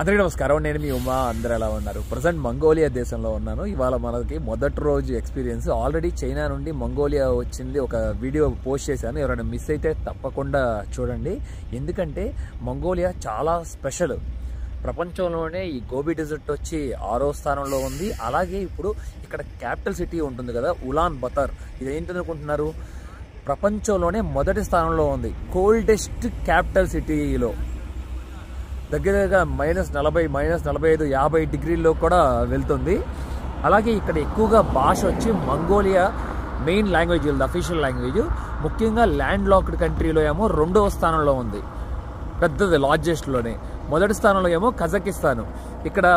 అందరికీ నమస్కారం. నేను మీ ఉమా. అందరూ ఎలా ఉన్నారు? ప్రజెంట్ మంగోలియా దేశంలో ఉన్నాను. ఇవాళ మనకి మొదటి రోజు ఎక్స్పీరియన్స్. ఆల్రెడీ చైనా నుండి మంగోలియా వచ్చింది, ఒక వీడియో పోస్ట్ చేశాను. ఎవరైనా మిస్ అయితే తప్పకుండా చూడండి. ఎందుకంటే మంగోలియా చాలా స్పెషల్. ప్రపంచంలోనే ఈ గోబీ డెజర్ట్ వచ్చి 6వ స్థానంలో ఉంది. అలాగే ఇప్పుడు ఇక్కడ క్యాపిటల్ సిటీ ఉంటుంది కదా, ఉలాన్ బతర్. ఇదేంటనుకుంటున్నారు? ప్రపంచంలోనే మొదటి స్థానంలో ఉంది కోల్డెస్ట్ క్యాపిటల్ సిటీలో. దగ్గరగా -40, -45, 50 డిగ్రీల్లో కూడా వెళ్తుంది. అలాగే ఇక్కడ ఎక్కువగా భాష వచ్చి Mongolia main language, official language. ముఖ్యంగా ల్యాండ్ లాక్డ్ కంట్రీలో ఏమో 2వ స్థానంలో ఉంది, పెద్దది, లార్జెస్ట్లోనే. మొదటి స్థానంలో ఏమో కజకిస్తాన్. ఇక్కడ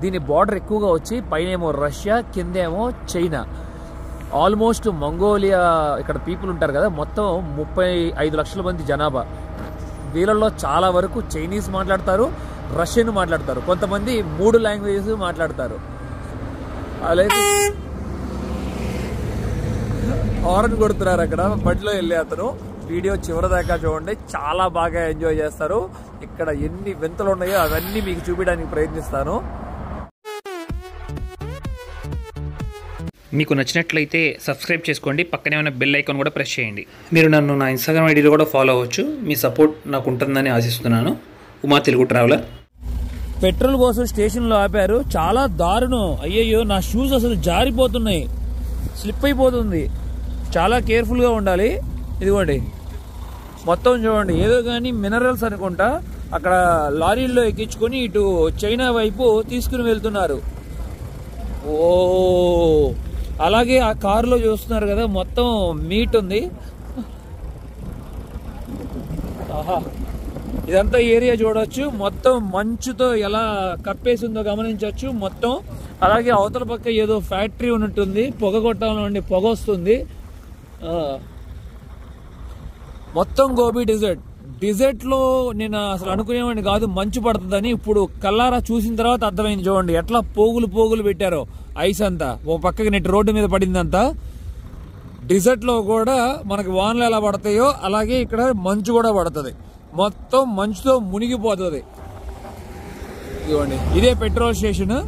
దీని బార్డర్ ఎక్కువగా వచ్చి పైన ఏమో రష్యా, కిందేమో చైనా. ఆల్మోస్ట్ మంగోలియా ఇక్కడ పీపుల్ ఉంటారు కదా, మొత్తం 35 లక్షల మంది జనాభా. వీళ్ళల్లో చాలా వరకు చైనీస్ మాట్లాడతారు, రష్యన్ మాట్లాడతారు, కొంతమంది 3 లాంగ్వేజెస్ మాట్లాడతారు. అలాగే హార్న్ కొడుతున్నారు అక్కడ బండిలో వెళ్ళే అతను. వీడియో చివరిదాకా చూడండి, చాలా బాగా ఎంజాయ్ చేస్తారు. ఇక్కడ ఎన్ని వింతలు ఉన్నాయో అవన్నీ మీకు చూపించడానికి ప్రయత్నిస్తాను. మీకు నచ్చినట్లయితే సబ్స్క్రైబ్ చేసుకోండి, పక్కనే ఉన్న బెల్ ఐకాన్ కూడా ప్రెస్ చేయండి. మీరు నన్ను నా ఇన్స్టాగ్రామ్ ఐడీలో కూడా ఫాలో అవ్వచ్చు. మీ సపోర్ట్ నాకు ఉంటుందని ఆశిస్తున్నాను. ఉమా తెలుగు ట్రావెలర్. పెట్రోల్ కోసం స్టేషన్లో ఆపారు. చాలా దారుణం. అయ్యయ్యో, నా షూస్ అసలు జారిపోతున్నాయి, స్లిప్ అయిపోతుంది. చాలా కేర్ఫుల్గా ఉండాలి. ఇదిగోండి మొత్తం చూడండి, ఏదో కానీ మినరల్స్ అనుకుంటా అక్కడ లారీల్లో ఎక్కించుకొని ఇటు చైనా వైపు తీసుకుని వెళ్తున్నారు. ఓ, అలాగే ఆ కారులో చూస్తున్నారు కదా, మొత్తం మీట్ ఉంది. ఆహా, ఇదంతా ఏరియా చూడొచ్చు. మొత్తం మంచుతో ఎలా కప్పేసిందో గమనించవచ్చు మొత్తం. అలాగే అవతల పక్క ఏదో ఫ్యాక్టరీ ఉన్నట్టుంది, పొగ కొట్టాలండి, పొగ వస్తుంది. మొత్తం గోబీ డిజర్ట్ లో నేను అసలు అనుకునేవాడిని కాదు మంచు పడుతుందని. ఇప్పుడు కల్లారా చూసిన తర్వాత అర్థమైంది. చూడండి ఎట్లా పోగులు పెట్టారో, ఐస్ అంతా ఓ పక్కకి నెట్టి రోడ్డు మీద పడిందంతా. డిజర్ట్ లో కూడా మనకి వానలు ఎలా పడతాయో అలాగే ఇక్కడ మంచు కూడా పడుతుంది. మొత్తం మంచుతో మునిగిపోతుంది. ఇదిగోండి, ఇదే పెట్రోల్ స్టేషన్.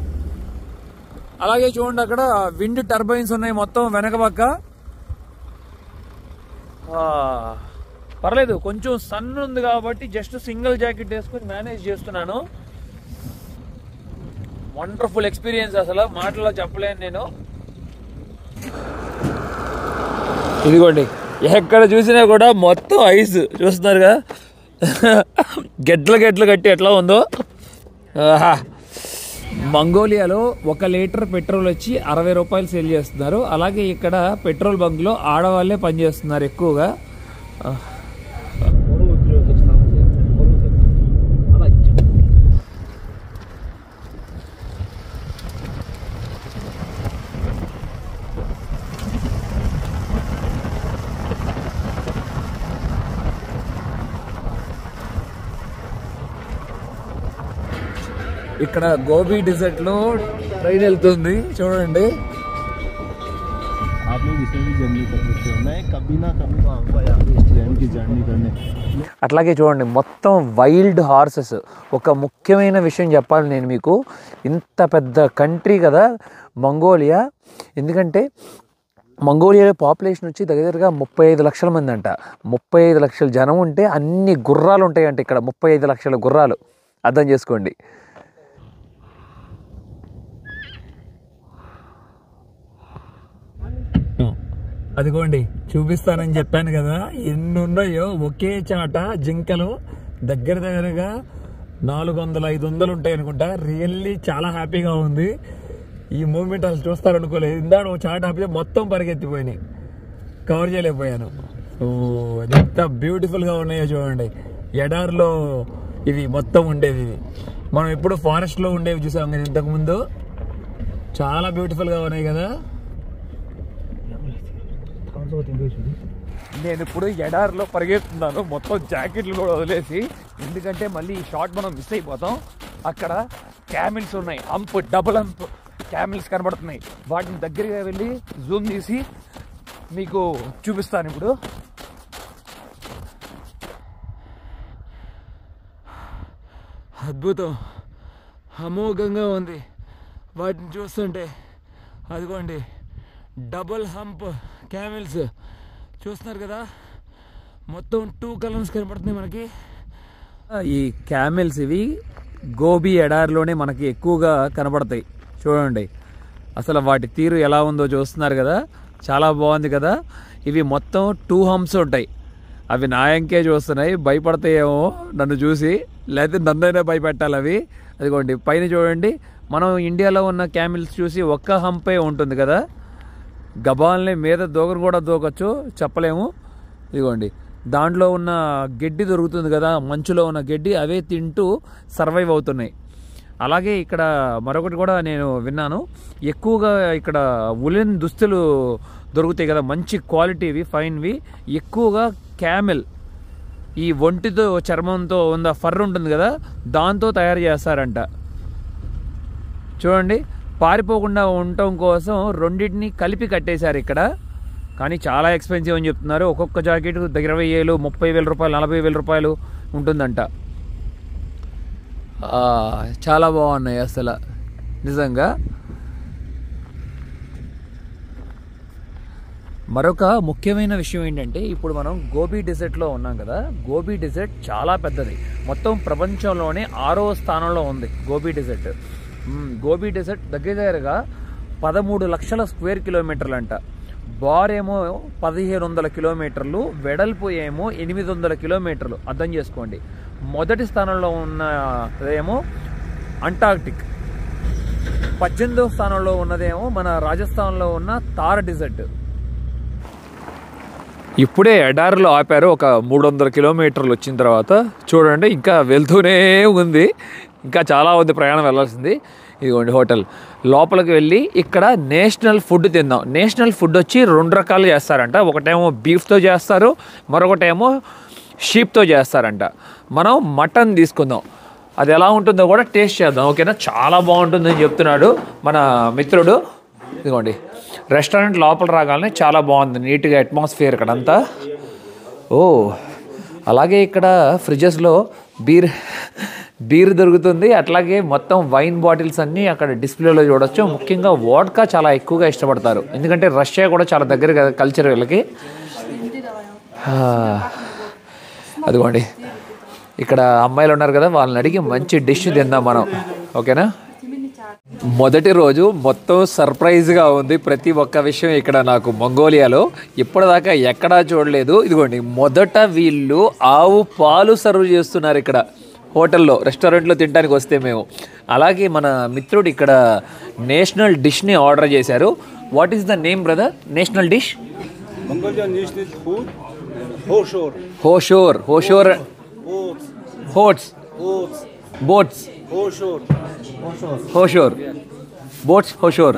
అలాగే చూడండి అక్కడ విండ్ టర్బైన్స్ ఉన్నాయి మొత్తం వెనక పక్క. పర్లేదు, కొంచెం సన్ ఉంది కాబట్టి జస్ట్ సింగిల్ జాకెట్ వేసుకొని మేనేజ్ చేస్తున్నాను. వండర్ఫుల్ ఎక్స్పీరియన్స్, అసలు మాటల్లో చెప్పలేను నేను. ఇదిగోండి, ఎక్కడ చూసినా కూడా మొత్తం ఐస్ చూస్తున్నారుగా, గెడ్లు కట్టి ఎట్లా ఉందో. మంగోలియాలో 1 లీటర్ పెట్రోల్ వచ్చి 60 రూపాయలు సేల్ చేస్తున్నారు. అలాగే ఇక్కడ పెట్రోల్ బంక్లో ఆడవాళ్ళే పనిచేస్తున్నారు ఎక్కువగా. ఇక్కడ గోబీ డిజర్ట్ లో ట్రైన్ వెళ్తుంది చూడండి. అట్లాగే చూడండి మొత్తం వైల్డ్ హార్సెస్. ఒక ముఖ్యమైన విషయం చెప్పాలి నేను మీకు, ఇంత పెద్ద కంట్రీ కదా మంగోలియా. ఎందుకంటే మంగోలియాలో పాపులేషన్ వచ్చి దగ్గరగా 35 లక్షల మంది అంట. 35 లక్షల జనం ఉంటే అన్ని గుర్రాలు ఉంటాయంట ఇక్కడ. 35 లక్షల గుర్రాలు, అర్థం చేసుకోండి. అదిగోండి చూపిస్తానని చెప్పాను కదా, ఎన్ని ఉన్నాయో ఒకే చాట జింకలు. దగ్గరగా 400-500 ఉంటాయి అనుకుంటా. రియల్లీ చాలా హ్యాపీగా ఉంది. ఈ మూమెంట్ అసలు చూస్తారనుకోలేదు. ఇందాక చాట ఆపితే మొత్తం పరిగెత్తిపోయినాయి, కవర్ చేయలేకపోయాను. ఓ, ఎంత బ్యూటిఫుల్గా ఉన్నాయో చూడండి. ఎడార్లో ఇవి మొత్తం ఉండేవి. ఇవి మనం ఎప్పుడు ఫారెస్ట్లో ఉండేవి చూసాం కదా ఇంతకుముందు. చాలా బ్యూటిఫుల్గా ఉన్నాయి కదా. నేను ఇప్పుడు ఎడారిలో పరిగెత్తున్నాను, మొత్తం జాకెట్లు కూడా వదిలేసి. ఎందుకంటే మళ్ళీ ఈ షాట్ మనం మిస్ అయిపోతాం. అక్కడ క్యామిల్స్ ఉన్నాయి, డబుల్ హంప్ క్యామిల్స్ కనబడుతున్నాయి. వాటిని దగ్గరగా వెళ్ళి జూమ్ తీసి మీకు చూపిస్తాను ఇప్పుడు. అద్భుతం. అమోఘంగా ఉంది వాటిని చూస్తుంటే. అదిగోండి డబుల్ హంప్ క్యామెల్స్ చూస్తున్నారు కదా, మొత్తం 2 కలర్స్ కనపడుతున్నాయి మనకి. ఈ క్యామెల్స్ ఇవి గోబీ ఎడారిలోనే మనకి ఎక్కువగా కనపడతాయి. చూడండి అసలు వాటి తీరు ఎలా ఉందో చూస్తున్నారు కదా, చాలా బాగుంది కదా. ఇవి మొత్తం 2 హంప్స్ ఉంటాయి. అవి నాయంకే చూస్తున్నాయి, భయపడతాయేమో నన్ను చూసి, లేకపోతే నన్నైనా భయపెట్టాలి అవి. అదిగోండి పైన చూడండి, మనం ఇండియాలో ఉన్న క్యామిల్స్ చూసి ఒక్క హంపే ఉంటుంది కదా, గబాల్ని మీద దూకను కూడా దూకొచ్చు, చెప్పలేము. ఇదిగోండి దాంట్లో ఉన్న గడ్డి దొరుకుతుంది కదా, మంచులో ఉన్న గడ్డి, అవే తింటూ సర్వైవ్ అవుతున్నాయి. అలాగే ఇక్కడ మరొకటి కూడా నేను విన్నాను, ఎక్కువగా ఇక్కడ ఉలెన్ దుస్తులు దొరుకుతాయి కదా, మంచి క్వాలిటీవి ఫైన్వి, ఎక్కువగా క్యామెల్ ఈ ఒంటితో చర్మంతో ఉన్న ఫర్ ఉంటుంది కదా, దాంతో తయారు చేస్తారంట. చూడండి పారిపోకుండా ఉండటం కోసం రెండింటిని కలిపి కట్టేశారు ఇక్కడ. కానీ చాలా ఎక్స్పెన్సివ్ అని చెప్తున్నారు. ఒక్కొక్క జాకెట్ 20,000, 30,000 రూపాయలు, 40,000 రూపాయలు ఉంటుందంట. చాలా బాగున్నాయి అసలు నిజంగా. మరొక ముఖ్యమైన విషయం ఏంటంటే, ఇప్పుడు మనం గోబీ డెజర్ట్లో ఉన్నాం కదా, గోబీ డెజర్ట్ చాలా పెద్దది, మొత్తం ప్రపంచంలోనే 6వ స్థానంలో ఉంది గోబీ డెజర్ట్. గోబీ డెజర్ట్ దగ్గరగా 13 లక్షల స్క్వేర్ కిలోమీటర్లు అంట. బార్ ఏమో 1,500 కిలోమీటర్లు, వెడల్పు ఏమో 800 కిలోమీటర్లు. అర్థం చేసుకోండి. మొదటి స్థానంలో ఉన్న ఏమో అంటార్క్టిక్, 18వ స్థానంలో ఉన్నదేమో మన రాజస్థాన్లో ఉన్న థార్ డెజర్ట్. ఇప్పుడే ఎడారిలో ఆపారు, ఒక 300 కిలోమీటర్లు వచ్చిన తర్వాత చూడండి ఇంకా వెళ్తూనే ఉంది, ఇంకా చాలా ఉంది ప్రయాణం వెళ్ళాల్సింది. ఇదిగోండి హోటల్, లోపలికి వెళ్ళి ఇక్కడ నేషనల్ ఫుడ్ తిందాం. నేషనల్ ఫుడ్ వచ్చి 2 రకాలు చేస్తారంట, ఒకటేమో బీఫ్తో చేస్తారు, మరొకటేమో షీప్తో చేస్తారంట. మనం మటన్ తీసుకుందాం, అది ఎలా ఉంటుందో కూడా టేస్ట్ చేద్దాం, ఓకేనా? చాలా బాగుంటుందని చెప్తున్నాడు మన మిత్రుడు. ఇదిగోండి రెస్టారెంట్ లోపల రాగానే చాలా బాగుంది, నీట్గా అట్మాస్ఫియర్ ఇక్కడంతా. ఓ అలాగే ఇక్కడ ఫ్రిడ్జెస్లో బీర్ దొరుకుతుంది, అట్లాగే మొత్తం వైన్ బాటిల్స్ అన్నీ అక్కడ డిస్ప్లేలో చూడొచ్చు. ముఖ్యంగా వోడ్కా చాలా ఎక్కువగా ఇష్టపడతారు, ఎందుకంటే రష్యా కూడా చాలా దగ్గర కదా కల్చర్ వీళ్ళకి. అదిగోండి ఇక్కడ అమ్మాయిలు ఉన్నారు కదా, వాళ్ళని అడిగి మంచి డిష్ తిందాం మనం, ఓకేనా? మొదటి రోజు మొత్తం సర్ప్రైజ్గా ఉంది ప్రతి ఒక్క విషయం ఇక్కడ నాకు మంగోలియాలో, ఇప్పటిదాకా ఎక్కడా చూడలేదు. ఇదిగోండి మొదట వీళ్ళు ఆవు పాలు సర్వ్ చేస్తున్నారు ఇక్కడ హోటల్లో, రెస్టారెంట్లో తినడానికి వస్తే మేము. అలాగే మన మిత్రుడు ఇక్కడ నేషనల్ డిష్ని ఆర్డర్ చేశారు. What is the name brother? National dish హోషోర్. హోషోర్ హోట్స్ బోట్స్ హోషోర్ బోట్స్ హోషోర్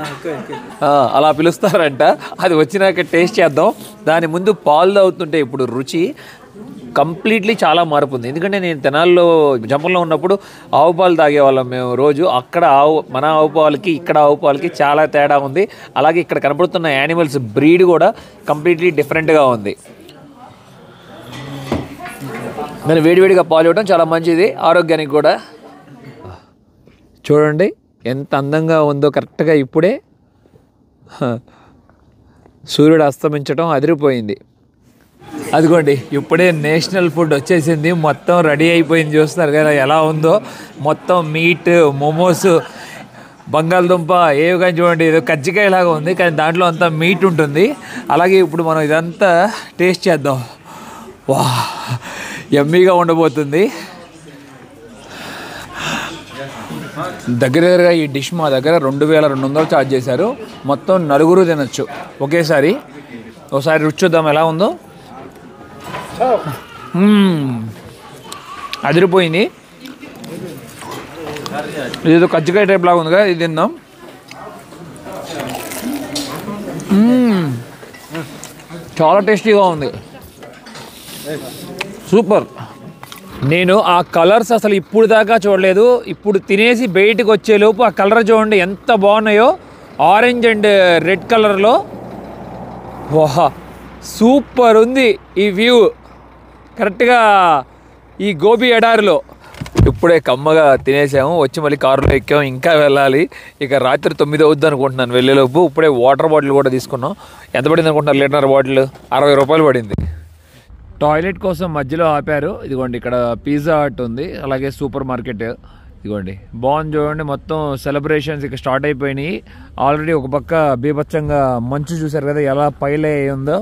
అలా పిలుస్తారంట. అది వచ్చినాక టేస్ట్ చేద్దాం. దాని ముందు పాలు తాగుతుంటే ఇప్పుడు రుచి కంప్లీట్లీ చాలా మారుతుంది. ఎందుకంటే నేను తెనాల్లో జంపంలో ఉన్నప్పుడు ఆవు పాలు తాగేవాళ్ళం మేము రోజు. అక్కడ మన ఆవు పాలకి ఇక్కడ ఆవు పాలకి చాలా తేడా ఉంది. అలాగే ఇక్కడ కనపడుతున్న యానిమల్స్ బ్రీడ్ కూడా కంప్లీట్లీ డిఫరెంట్గా ఉంది. నేను వేడివేడిగా పాలు ఇవ్వడం చాలా మంచిది ఆరోగ్యానికి కూడా. చూడండి ఎంత అందంగా ఉందో, కరెక్ట్గా ఇప్పుడే సూర్యుడు అస్తమించడం అదిరిపోయింది. అదిగోండి ఇప్పుడే నేషనల్ ఫుడ్ వచ్చేసింది, మొత్తం రెడీ అయిపోయింది. చూస్తున్నారు కదా ఎలా ఉందో, మొత్తం మీట్, మోమోస్, బంగాళదుంప ఏవి కానీ చూడండి, ఏదో కజ్జికాయలాగా ఉంది కానీ దాంట్లో అంతా మీట్ ఉంటుంది. అలాగే ఇప్పుడు మనం ఇదంతా టేస్ట్ చేద్దాం. వా యమ్మీగా ఉండబోతుంది. దగ్గరగా ఈ డిష్ మా దగ్గర 2,200 ఛార్జ్ చేశారు. మొత్తం 4 తినచ్చు ఒకేసారి. ఒకసారి రుచి చూద్దాం ఎలా ఉందో. అదిరిపోయింది. ఇదేదో కజ్జికాయ టైప్ లాగా ఉంది కదా, ఇది తిందాం. చాలా టేస్టీగా ఉంది, సూపర్. నేను ఆ కలర్స్ అసలు ఇప్పుడు దాకా చూడలేదు. ఇప్పుడు తినేసి బయటికి వచ్చేలోపు ఆ కలర్ చూడండి ఎంత బాగున్నాయో, ఆరెంజ్ అండ్ రెడ్ కలర్లో. వాహ్ సూపర్ ఉంది ఈ వ్యూ, కరెక్ట్గా ఈ గోబీ ఎడారిలో. ఇప్పుడే కమ్మగా తినేసాము, వచ్చి మళ్ళీ కారులో ఎక్కాము, ఇంకా వెళ్ళాలి. ఇక రాత్రి 9 అవుద్ది అనుకుంటున్నాను వెళ్ళేలోపు. ఇప్పుడే వాటర్ బాటిల్ కూడా తీసుకున్నాం. ఎంత పడింది అనుకుంటున్నారు? లీటర్ బాటిల్ 60 రూపాయలు పడింది. టాయిలెట్ కోసం మధ్యలో ఆపారు. ఇదిగోండి ఇక్కడ పిజ్జా హట్ ఉంది, అలాగే సూపర్ మార్కెట్. ఇదిగోండి బాగుంది చూడండి. మొత్తం సెలబ్రేషన్స్ ఇక స్టార్ట్ అయిపోయినాయి ఆల్రెడీ. ఒక పక్క బీభత్సంగా మంచు చూసారు కదా ఎలా పైలే ఉందో,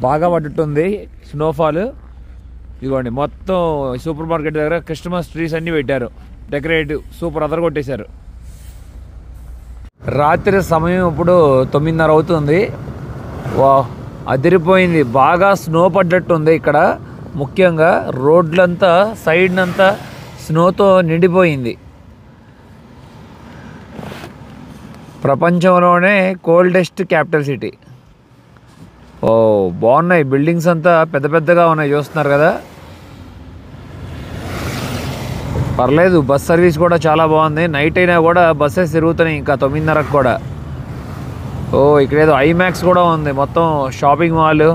బాగా పట్టుతుంది స్నోఫాల్. ఇదిగోండి మొత్తం సూపర్ మార్కెట్ దగ్గర క్రిస్మస్ ట్రీస్ అన్నీ పెట్టారు, డెకరేటివ్ సూపర్ అదర కొట్టేశారు. రాత్రి సమయం ఇప్పుడు 9:30 అవుతుంది. వా అదిరిపోయింది, బాగా స్నో పడ్డట్టుంది ఇక్కడ. ముఖ్యంగా రోడ్లంతా సైడ్నంతా స్నోతో నిండిపోయింది. ప్రపంచంలోనే కోల్డెస్ట్ క్యాపిటల్ సిటీ. ఓ బాగున్నాయి బిల్డింగ్స్, అంతా పెద్ద పెద్దగా ఉన్నాయి చూస్తున్నారు కదా. పర్లేదు, బస్ సర్వీస్ కూడా చాలా బాగుంది. నైట్ అయినా కూడా బస్సెస్ తిరుగుతున్నాయి ఇంకా 9:30కు కూడా. ఓ ఇక్కడేదో ఐమాక్స్ కూడా ఉంది, మొత్తం షాపింగ్ మాల్.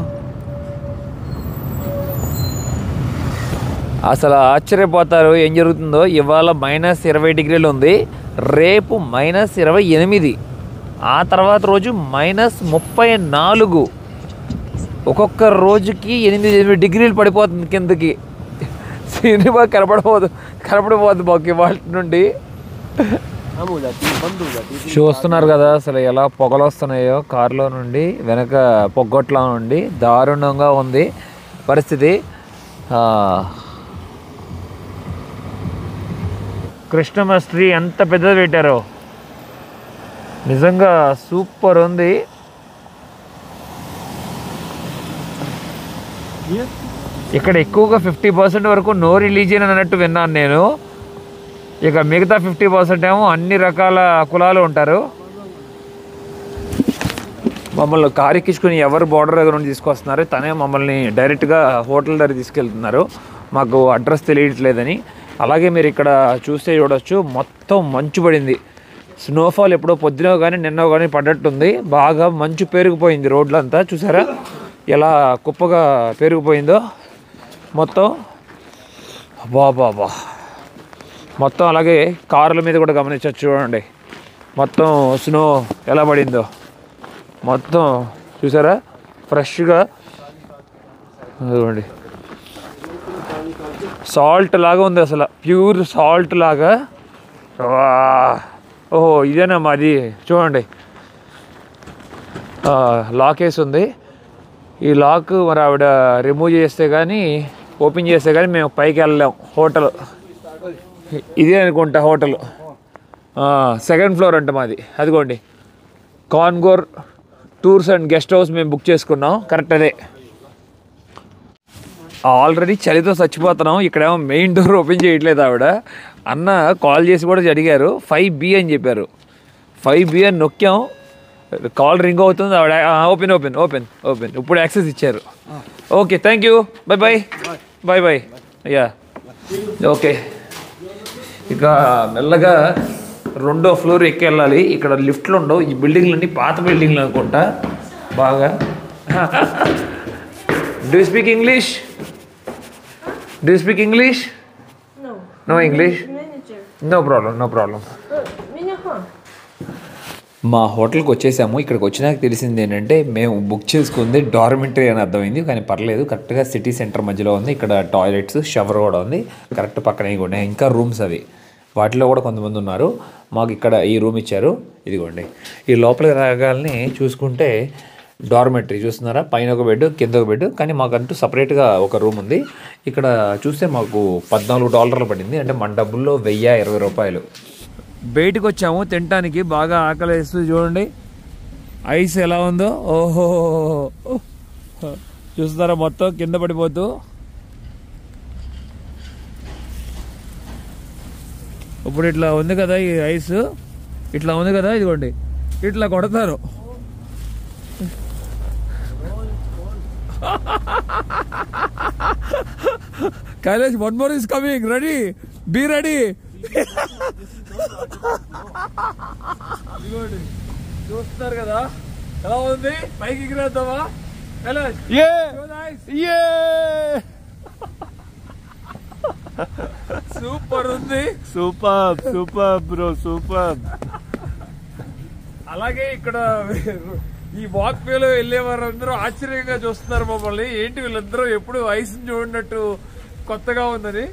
అసలు ఆశ్చర్యపోతారు ఏం జరుగుతుందో. ఇవాళ -20 డిగ్రీలు ఉంది, రేపు -28, ఆ తర్వాత రోజు -34. ఒక్కొక్క రోజుకి 8 డిగ్రీలు పడిపోతుంది కిందకి. సినిమా కనపడిపోతుంది మాకు ఇవాళ నుండి. చూస్తున్నారు కదా అసలు ఎలా పొగలు వస్తున్నాయో కారులో నుండి, వెనక పొగ్గొట్లా నుండి. దారుణంగా ఉంది పరిస్థితి. క్రిస్మస్ ట్రీ ఎంత పెద్దది పెట్టారో, నిజంగా సూపర్ ఉంది. ఇక్కడ ఎక్కువగా 50% వరకు నో రిలీజియన్ అన్నట్టు విన్నాను నేను. ఇక మిగతా 50% ఏమో అన్ని రకాల కులాలు ఉంటారు. మమ్మల్ని కారు ఎక్కించుకుని ఎవరు బోర్డర్ దగ్గర నుండి తీసుకొస్తున్నారు, తనే మమ్మల్ని డైరెక్ట్గా హోటల్ దగ్గర తీసుకెళ్తున్నారు. మాకు అడ్రస్ తెలియట్లేదని. అలాగే మీరు ఇక్కడ చూస్తే చూడొచ్చు, మొత్తం మంచు పడింది. స్నోఫాల్ ఎప్పుడో పొద్దునో కానీ నిన్నో కానీ పడ్డట్టుంది. బాగా మంచు పేరుకుపోయింది రోడ్లంతా. చూసారా ఎలా కుప్పగా పేరుకుపోయిందో మొత్తం. బాబా మొత్తం. అలాగే కార్ల మీద కూడా గమనించవచ్చు చూడండి, మొత్తం స్నో ఎలా పడిందో మొత్తం. చూసారా ఫ్రెష్గా చూడండి, సాల్ట్ లాగా ఉంది, అసలు ప్యూర్ సాల్ట్ లాగా. ఓహో ఇదేనా మాది చూడండి. లాక్ వేసి ఉంది. ఈ లాక్ మరి ఆవిడ రిమూవ్ చేస్తే కానీ, ఓపెన్ చేస్తే కానీ మేము పైకి వెళ్ళలేం. హోటల్ ఇదే అనుకుంటా హోటల్, 2nd ఫ్లోర్ అంట మాది. అదిగోండి కాన్గోర్ టూర్స్ అండ్ గెస్ట్ హౌస్ మేము బుక్ చేసుకున్నాం. కరెక్ట్ అదే. ఆల్రెడీ చలితో చచ్చిపోతున్నాం. ఇక్కడేమో మెయిన్ డోర్ ఓపెన్ చేయట్లేదు ఆవిడ. అన్న కాల్ చేసి కూడా అడిగారు, 5B అని చెప్పారు. 5B అని నొక్కాం, కాల్ రింగ్ అవుతుంది. ఆవిడ ఓపెన్ ఇప్పుడు యాక్సెస్ ఇచ్చారు. Okay thank you, bye. Yeah okay. ఇక మెల్లగా 2వ ఫ్లోర్ ఎక్కి వెళ్ళాలి. ఇక్కడ లిఫ్ట్లు ఉండవు. ఈ బిల్డింగ్లన్నీ పాత బిల్డింగ్లు అనుకుంటా బాగా. Do you speak English? No English? No problem. మా హోటల్కి వచ్చేసాము. ఇక్కడికి వచ్చినాక తెలిసింది ఏంటంటే మేము బుక్ చేసుకుంది డార్మెంటరీ అని అర్థమైంది. కానీ పర్లేదు, కరెక్ట్గా సిటీ సెంటర్ మధ్యలో ఉంది. ఇక్కడ టాయిలెట్స్, షవర్ కూడా ఉంది కరెక్ట్ పక్కనే కూడా. ఇంకా రూమ్స్ అవి, వాటిలో కూడా కొంతమంది ఉన్నారు. మాకు ఇక్కడ ఈ రూమ్ ఇచ్చారు. ఇదిగోండి ఈ లోపలికి రాగాలని చూసుకుంటే డార్మెటరీ చూస్తున్నారా, పైన ఒక బెడ్, కింద ఒక బెడ్. కానీ మాకంటూ సపరేట్గా ఒక రూమ్ ఉంది. ఇక్కడ చూస్తే మాకు $14 పడింది. అంటే మన డబ్బుల్లో 1020 రూపాయలు. బయటకు వచ్చాము తినటానికి. బాగా ఆకలి వేస్తుంది చూడండి, ఐస్ ఎలా ఉందో. ఓహో చూస్తున్నారా, మొత్తం కింద పడిపోతూ. ఇప్పుడు ఇట్లా ఉంది కదా ఈ ఐస్, ఇట్లా ఉంది కదా, ఇదిగోండి ఇట్లా కొడతారు. Kailash, one more is coming. Ready? Be ready. చూస్తున్నారు కదా ఎలా ఉంది, పైకి ఎగిరేద్దామా కైలాష్? సూపర్ ఉంది. Super bro, super. అలాగే ఇక్కడ ఈ వాక్ వేలో వెళ్లే వారందరూ ఆశ్చర్యంగా చూస్తున్నారు మమ్మల్ని. ఏంటి వీళ్ళందరూ ఎప్పుడు ఐస్ చూడనట్టు కొత్తగా ఉందని.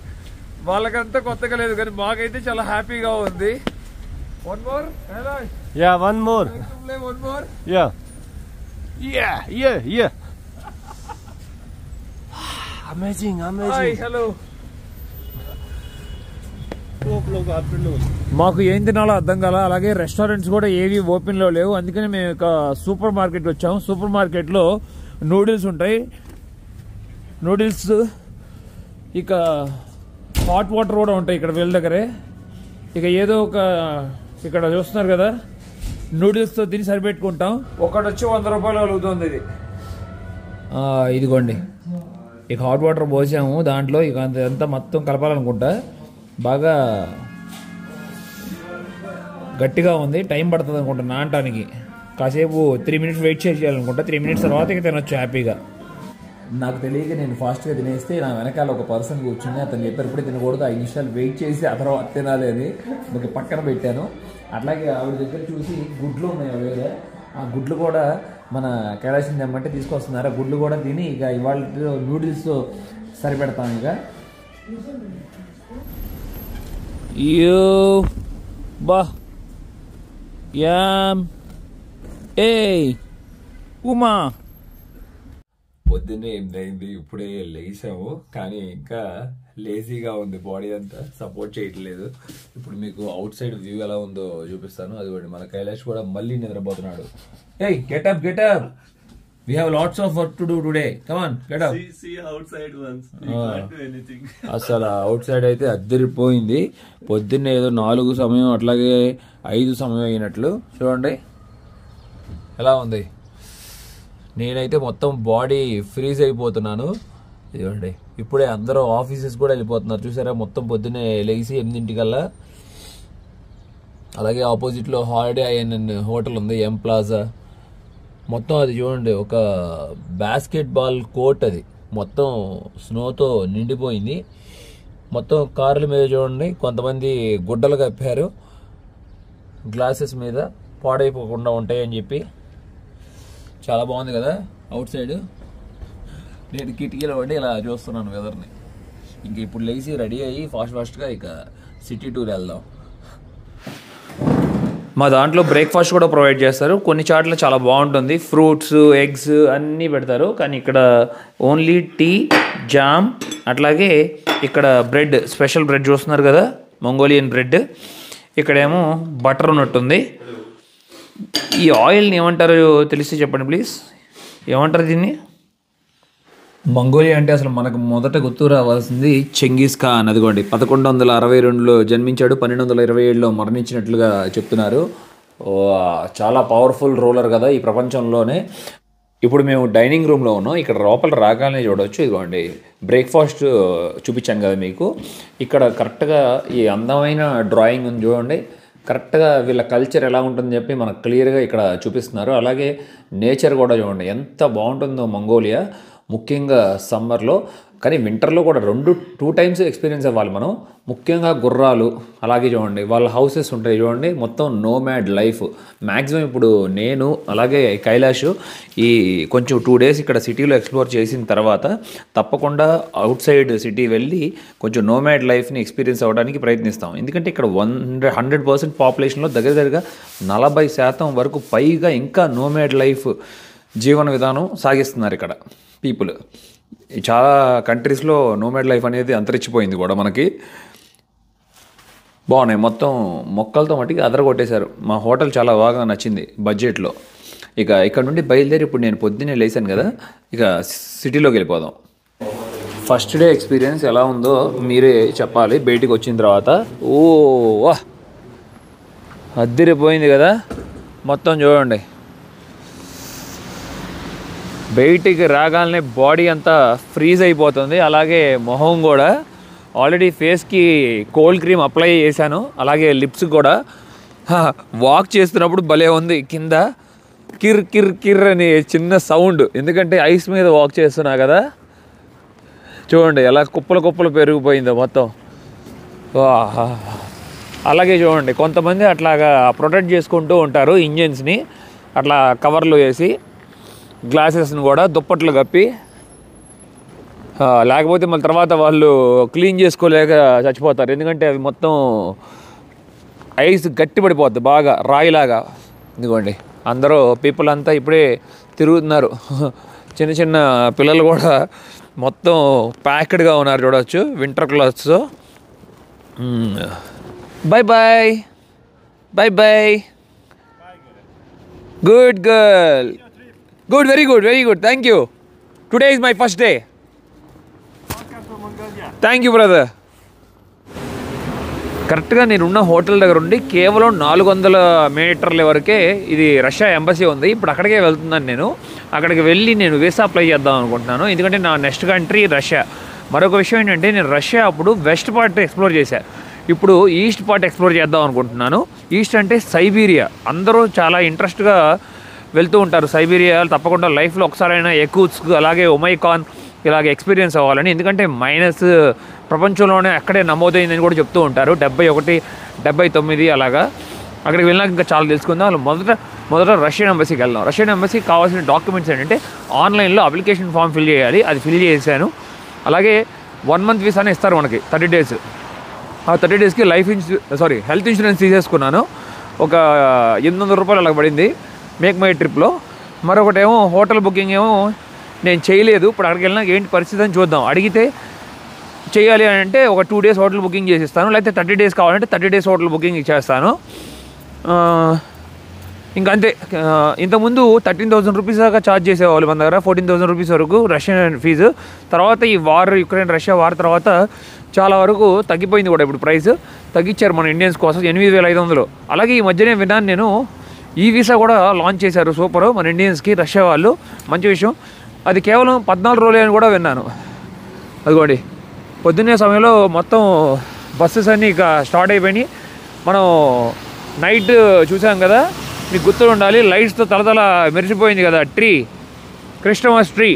వాళ్ళకంతా కొత్తగా లేదు కానీ మాకైతే చాలా హ్యాపీగా ఉంది. One more. Yeah, one more. One more. Yeah. Amazing. Hi, hello. 2 o'clock afternoon. మాకు ఏం తినాలో అర్థం కాల. అలాగే రెస్టారెంట్స్ కూడా ఏవి ఓపెన్ లో లేవు. అందుకని మేము ఒక సూపర్ మార్కెట్ వచ్చాము. సూపర్ మార్కెట్ లో నూడిల్స్ ఉంటాయి. నూడిల్స్ ఇక హాట్ వాటర్ కూడా ఉంటాయి ఇక్కడ వీళ్ళ దగ్గరే. ఇక ఏదో ఒక ఇక్కడ చూస్తున్నారు కదా, నూడిల్స్ తో తిని సరిపెట్టుకుంటాం. ఒకటి వచ్చి 100 రూపాయలు అవుతుంది ఇది. ఇదిగోండి, ఇక హాట్ వాటర్ పోసాము దాంట్లో. ఇక అంతా మొత్తం కలపాలనుకుంటా. బాగా గట్టిగా ఉంది, టైం పడుతుంది అనుకుంటా నానటానికి. కాసేపు 3 మినిట్స్ వెయిట్ చేయాలనుకుంటా. 3 మినిట్స్ తర్వాత ఇక తినొచ్చు హ్యాపీగా. నాకు తెలియక నేను ఫాస్ట్గా తినేస్తే నా వెనకాల ఒక పర్సన్ కూర్చుని అతను చెప్పారు ఇప్పుడే తినకూడదు, 5 నిమిషాలు వెయిట్ చేసి ఆ తర్వాత తినాలి అని. మీకు పక్కన పెట్టాను. అట్లాగే ఆవిడ దగ్గర చూసి గుడ్లు ఉన్నాయి వేరే. ఆ గుడ్లు కూడా మన కైలాసం తెమ్మంటే తీసుకొస్తున్నారు. ఆ గుడ్లు కూడా తిని ఇక ఇవాళ నూడిల్స్ సరిపెడతాం. ఇక బా యామ్ ఏ ఉమా. పొద్దున్నే 8 అయింది, ఇప్పుడే లేచాము. కానీ ఇంకా లేజీగా ఉంది, బాడీ అంతా సపోర్ట్ చేయట్లేదు. ఇప్పుడు మీకు అవుట్ సైడ్ వ్యూ ఎలా ఉందో చూపిస్తాను. అది కూడా మన కైలాష్ కూడా మళ్ళీ నిద్రపోతున్నాడు. ఏయ్ get up get up, we have lots of work to do today, come on get up. See outside once, you can't do anything. అసలు అవుట్ సైడ్ అయితే అద్దరిపోయింది. పొద్దున్నే ఏదో 4 సమయం అట్లాగే 5 సమయం అయినట్లు చూడండి ఎలా ఉంది. నేనైతే మొత్తం బాడీ ఫ్రీజ్ అయిపోతున్నాను. ఇదిగోండి ఇప్పుడే అందరూ ఆఫీసెస్ కూడా వెళ్ళిపోతున్నారు చూసారా. మొత్తం పొద్దున్నే లేచి 8 అలాగే ఆపోజిట్లో హాలిడే ఐఎన్ఎన్ హోటల్ ఉంది, ఎం ప్లాజా. మొత్తం అది చూడండి ఒక బాస్కెట్ బాల్ కోర్ట్. అది మొత్తం స్నోతో నిండిపోయింది. మొత్తం కార్ల మీద చూడండి కొంతమంది గుడ్డలు కప్పారు గ్లాసెస్ మీద, పాడైపోకుండా ఉంటాయని చెప్పి. చాలా బాగుంది కదా అవుట్ సైడ్. నేను కిటికీలో పడి ఇలా చూస్తున్నాను వెదర్ని. ఇంక ఇప్పుడు లేచి రెడీ అయ్యి ఫాస్ట్గా ఇక సిటీ టూర్ వెళ్దాం. మా దాంట్లో బ్రేక్ఫాస్ట్ కూడా ప్రొవైడ్ చేస్తారు. కొన్ని చాట్ల చాలా బాగుంటుంది, ఫ్రూట్స్ ఎగ్స్ అన్నీ పెడతారు. కానీ ఇక్కడ ఓన్లీ టీ, జామ్, అట్లాగే ఇక్కడ బ్రెడ్, స్పెషల్ బ్రెడ్ చూస్తున్నారు కదా, మంగోలియన్ బ్రెడ్. ఇక్కడేమో బటర్ ఉన్నట్టుంది. ఈ ఆయిల్ని ఏమంటారో తెలిసి చెప్పండి ప్లీజ్, ఏమంటారు దీన్ని? మంగోలియా అంటే అసలు మనకు మొదట గుర్తు రావాల్సింది చెంగీస్ ఖాన్. అదిగోండి 1162లో జన్మించాడు, 1227లో మరణించినట్లుగా చెప్తున్నారు. చాలా పవర్ఫుల్ రూలర్ కదా ఈ ప్రపంచంలోనే. ఇప్పుడు మేము డైనింగ్ రూమ్లో ఉన్నాం. ఇక్కడ లోపల రాగానే చూడవచ్చు. ఇదిగోండి బ్రేక్ఫాస్ట్ చూపించాను కదా మీకు. ఇక్కడ కరెక్ట్గా ఈ అందమైన డ్రాయింగ్ ఉంది చూడండి. కరెక్ట్గా వీళ్ళ కల్చర్ ఎలా ఉంటుందని చెప్పి మనకు క్లియర్గా ఇక్కడ చూపిస్తున్నారు. అలాగే నేచర్ కూడా చూడండి ఎంత బాగుంటుందో మంగోలియా, ముఖ్యంగా సమ్మర్లో. కానీ వింటర్లో కూడా 2 టైమ్స్ ఎక్స్పీరియన్స్ అవ్వాలి మనం. ముఖ్యంగా గుర్రాలు, అలాగే చూడండి వాళ్ళ హౌసెస్ ఉంటాయి చూడండి. మొత్తం నోమాడ్ లైఫ్. మ్యాక్సిమం ఇప్పుడు నేను అలాగే కైలాష్ ఈ కొంచెం 2 డేస్ ఇక్కడ సిటీలో ఎక్స్ప్లోర్ చేసిన తర్వాత తప్పకుండా అవుట్ సైడ్ సిటీ వెళ్ళి కొంచెం నోమాడ్ లైఫ్ని ఎక్స్పీరియన్స్ అవ్వడానికి ప్రయత్నిస్తాం. ఎందుకంటే ఇక్కడ 100% పాపులేషన్లో దగ్గరగా 40% వరకు పైగా ఇంకా నోమాడ్ లైఫ్ జీవన విధానం సాగిస్తున్నారు ఇక్కడ పీపుల్. చాలా కంట్రీస్లో నోమాడ్ లైఫ్ అనేది అంతరించిపోయింది కూడా మనకి. బాగున్నాయి మొత్తం మొక్కలతో మట్టికి అదరగొట్టేశారు. మా హోటల్ చాలా బాగా నచ్చింది బడ్జెట్లో. ఇక ఇక్కడ నుండి బయలుదేరి ఇప్పుడు నేను పొద్దున్నే లేచాను కదా, ఇక సిటీలోకి వెళ్ళిపోదాం. ఫస్ట్ డే ఎక్స్పీరియన్స్ ఎలా ఉందో మీరే చెప్పాలి బయటికి వచ్చిన తర్వాత. ఓ వా అద్దరిపోయింది కదా మొత్తం చూడండి. బయటికి రాగానే బాడీ అంతా ఫ్రీజ్ అయిపోతుంది. అలాగే మొహం కూడా ఆల్రెడీ ఫేస్కి కోల్డ్ క్రీమ్ అప్లై చేశాను. అలాగే లిప్స్ కూడా. వాక్ చేస్తున్నప్పుడు భలే ఉంది, కింద కిర్ కిర్ కిర్ అని చిన్న సౌండ్. ఎందుకంటే ఐస్ మీద వాక్ చేస్తున్నా కదా. చూడండి ఎలా కుప్పలు పెరిగిపోయిందో మొత్తం. అలాగే చూడండి కొంతమంది అట్లాగా ప్రొటెక్ట్ చేసుకుంటూ ఉంటారు ఇంజిన్స్ని, అట్లా కవర్లు వేసి గ్లాసెస్ని కూడా దుప్పట్లు కప్పి, లేకపోతే మళ్ళీ తర్వాత వాళ్ళు క్లీన్ చేసుకోలేక చచ్చిపోతారు. ఎందుకంటే అవి మొత్తం ఐస్ గట్టి పడిపోద్ది బాగా రాయిలాగా. ఇదిగోండి అందరూ పీపుల్ అంతా ఇప్పుడే తిరుగుతున్నారు. చిన్న పిల్లలు కూడా మొత్తం ప్యాక్డ్గా ఉన్నారు చూడవచ్చు winter clothes. Bye bye. Good girl, good, very good, thank you. Today is my first day. Thank you brother. కరెక్ట్గా నేనున్న హోటల్ దగ్గర ఉండి కేవలం 400 మీటర్ల వరకే ఇది రష్యా ఎంబసీ ఉంది. ఇప్పుడు అక్కడికే వెళ్తున్నాను నేను. అక్కడికి వెళ్ళి నేను వీసా అప్లై చేద్దాం అనుకుంటున్నాను, ఎందుకంటే నా నెక్స్ట్ కంట్రీ రష్యా. మరొక విషయం ఏంటంటే నేను రష్యా అప్పుడు వెస్ట్ పార్ట్ ఎక్స్ప్లోర్ చేశాను, ఇప్పుడు ఈస్ట్ పార్ట్ ఎక్స్ప్లోర్ చేద్దాం అనుకుంటున్నాను. ఈస్ట్ అంటే సైబీరియా. అందరూ చాలా ఇంట్రెస్ట్గా వెళ్తూ ఉంటారు సైబీరియా. తప్పకుండా లైఫ్లో ఒకసారైనా ఎకూత్స్క్ అలాగే ఒమైకాన్ ఇలాగ ఎక్స్పీరియన్స్ అవ్వాలని, ఎందుకంటే మైనస్ ప్రపంచంలోనే అక్కడే నమోదైందని కూడా చెప్తూ ఉంటారు. 71, 79 అలాగా. అక్కడికి వెళ్ళినాక ఇంకా చాలా తెలుసుకుందాం. వాళ్ళు మొదట రష్యన్ ఎంబసీకి వెళ్దాం. రష్యన్ ఎంబసీకి కావాల్సిన డాక్యుమెంట్స్ ఏంటంటే ఆన్లైన్లో అప్లికేషన్ ఫామ్ ఫిల్ చేయాలి, అది ఫిల్ చేశాను. అలాగే 1 మంత్ వీసానే ఇస్తారు మనకి 30 days. ఆ 30 daysకి హెల్త్ ఇన్సూరెన్స్ తీసేసుకున్నాను. ఒక 800 రూపాయలు అలా పడింది మేక్ మై ట్రిప్లో. మరొకటేమో హోటల్ బుకింగ్ ఏమో నేను చేయలేదు. ఇప్పుడు అక్కడికి వెళ్ళినాక ఏంటి పరిస్థితి అని చూద్దాం. అడిగితే చేయాలి అని అంటే ఒక 2 days హోటల్ బుకింగ్ చేసిస్తాను, లేకపోతే 30 days కావాలంటే 30 days హోటల్ బుకింగ్ ఇచ్చేస్తాను. ఇంకా అంతే. ఇంతకుముందు 13,000 రూపీస్ దాకా ఛార్జ్ చేసేవాళ్ళు మన దగ్గర, 14,000 రూపీస్ వరకు రష్యన్ ఫీజు. తర్వాత ఈ యుక్రెయిన్ రష్యా వార్ తర్వాత చాలా వరకు తగ్గిపోయింది కూడా. ఇప్పుడు ప్రైస్ తగ్గించారు మన ఇండియన్స్ కోసం 8,500. అలాగే ఈ మధ్యనే విన్నాను నేను ఈ వీసా కూడా లాంచ్ చేశారు, సూపర్ మన ఇండియన్స్కి రష్యా వాళ్ళు, మంచి విషయం. అది కేవలం 14 రోజులే అని కూడా విన్నాను. అదిగోండి పొద్దున్నే సమయంలో మొత్తం బస్సెస్ అన్నీ ఇక స్టార్ట్ అయిపోయినాయి. మనం నైట్ చూసాం కదా, మీకు గుర్తు ఉండాలి, లైట్స్తో తలతల మెరిసిపోయింది కదా క్రిస్టమస్ ట్రీ.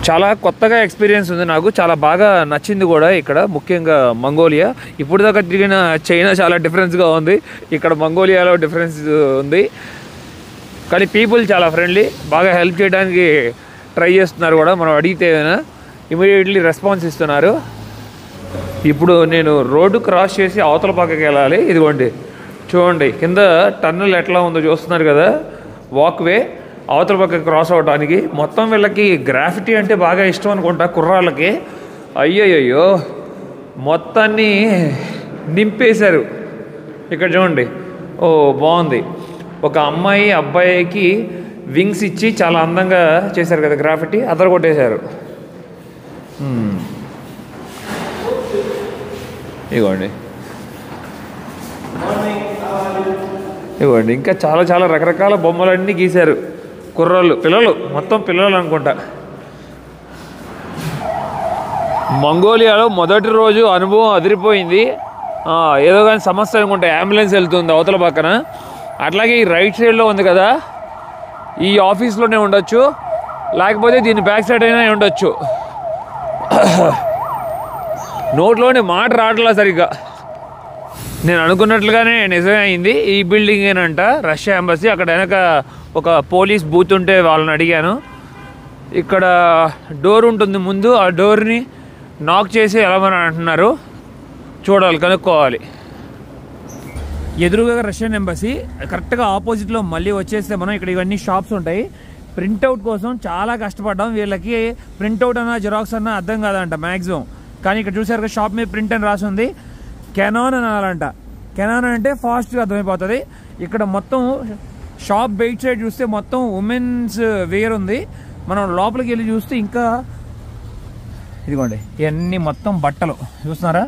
చాలా కొత్తగా ఎక్స్పీరియన్స్ ఉంది నాకు, చాలా బాగా నచ్చింది కూడా ఇక్కడ, ముఖ్యంగా మంగోలియా. ఇప్పుడు దాకా తిరిగిన చైనా చాలా డిఫరెన్స్గా ఉంది, ఇక్కడ మంగోలియాలో డిఫరెన్స్ ఉంది. కానీ పీపుల్ చాలా ఫ్రెండ్లీ, బాగా హెల్ప్ చేయడానికి ట్రై చేస్తున్నారు కూడా. మనం అడిగితే ఇమీడియట్లీ రెస్పాన్స్ ఇస్తున్నారు. ఇప్పుడు నేను రోడ్డు క్రాస్ చేసి అవతల పక్కకి వెళ్ళాలి. ఇదిగోండి చూడండి కింద టన్నెల్ ఎట్లా ఉందో చూస్తున్నారు కదా, వాక్వే అవతల పక్కకి క్రాస్ అవడానికి. మొత్తం వీళ్ళకి గ్రాఫిటీ అంటే బాగా ఇష్టం అనుకుంటా కుర్రాళ్ళకి. అయ్యయ్యో మొత్తాన్ని నింపేశారు ఇక్కడ చూడండి. ఓ బాగుంది. ఒక అమ్మాయి అబ్బాయికి వింగ్స్ ఇచ్చి చాలా అందంగా చేశారు కదా గ్రాఫిటీ, అదర కొట్టేశారు. ఇదిగోండి ఇంకా చాలా రకరకాల బొమ్మలన్నీ గీశారు పిల్లలు, మొత్తం పిల్లలు అనుకుంటా. మంగోలియాలో మొదటి రోజు అనుభవం అదిరిపోయింది. ఏదో కానీ సమస్య అనుకుంటా, అంబులెన్స్ వెళ్తుంది అవతల పక్కన. అట్లాగే ఈ రైట్ సైడ్లో ఉంది కదా, ఈ ఆఫీస్లోనే ఉండొచ్చు, లేకపోతే దీని బ్యాక్ సైడ్ అయినా ఉండొచ్చు. నోట్లోని మాట రావట్లా సరిగ్గా. నేను అనుకున్నట్లుగానే నిజమే అయింది. ఈ బిల్డింగ్ ఏనంట రష్యా ఎంబసీ. అక్కడ వెనక ఒక పోలీస్ బూత్ ఉంటే వాళ్ళని అడిగాను. ఇక్కడ డోర్ ఉంటుంది ముందు, ఆ డోర్ని నాక్ చేసి వెళ్ళమని అంటున్నారు. చూడాలి, కనుక్కోవాలి. ఎదురుగా రష్యన్ ఎంబసీ, కరెక్ట్గా ఆపోజిట్లో మళ్ళీ వచ్చేస్తే మనం ఇక్కడ ఇవన్నీ షాప్స్ ఉంటాయి. ప్రింట్అవుట్ కోసం చాలా కష్టపడ్డాం. వీళ్ళకి ప్రింట్అవుట్ అన్నా జిరాక్స్ అన్నా అర్థం కాదంట మ్యాక్సిమం. కానీ ఇక్కడ చూసారు షాప్ మీద ప్రింట్ అని రాసి ఉంది. కెనాన్ అని అనాలంట. కెనాన్ అంటే ఫాస్ట్గా అర్థమైపోతుంది. ఇక్కడ మొత్తం షాప్ బయట సైడ్ చూస్తే మొత్తం ఉమెన్స్ వేర్ ఉంది. మనం లోపలికి వెళ్ళి చూస్తే ఇంకా ఇదిగోండి ఇవన్నీ మొత్తం బట్టలు చూస్తున్నారా,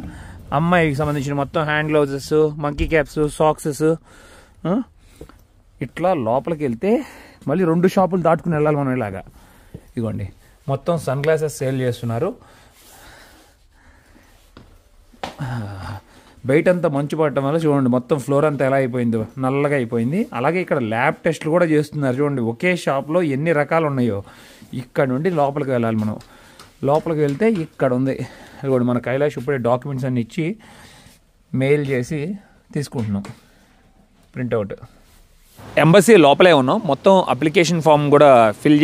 అమ్మాయికి సంబంధించిన మొత్తం hand gloves, monkey caps, socks. ఇట్లా లోపలికి వెళ్తే మళ్ళీ 2 షాపులు దాటుకుని వెళ్ళాలి మనం ఇలాగా. ఇదిగోండి మొత్తం సన్ గ్లాసెస్ సేల్ చేస్తున్నారు. బయటంతా మంచు పడటం వల్ల చూడండి మొత్తం ఫ్లోర్ అంతా ఎలా అయిపోయిందో, నల్లగా అయిపోయింది. అలాగే ఇక్కడ ల్యాబ్ టెస్ట్లు కూడా చేస్తున్నారు చూడండి. ఒకే షాప్లో ఎన్ని రకాలు ఉన్నాయో. ఇక్కడ నుండి లోపలికి వెళ్ళాలి మనం. లోపలికి వెళ్తే ఇక్కడ ఉంది. ఇదిగోండి మన కైలాష్ ఇప్పుడే డాక్యుమెంట్స్ అన్ని ఇచ్చి మెయిల్ చేసి తీసుకుంటున్నాం ప్రింట్అవుట్. ఎంబసీ లోపలే ఉన్నాం. మొత్తం అప్లికేషన్ ఫామ్ కూడా ఫిల్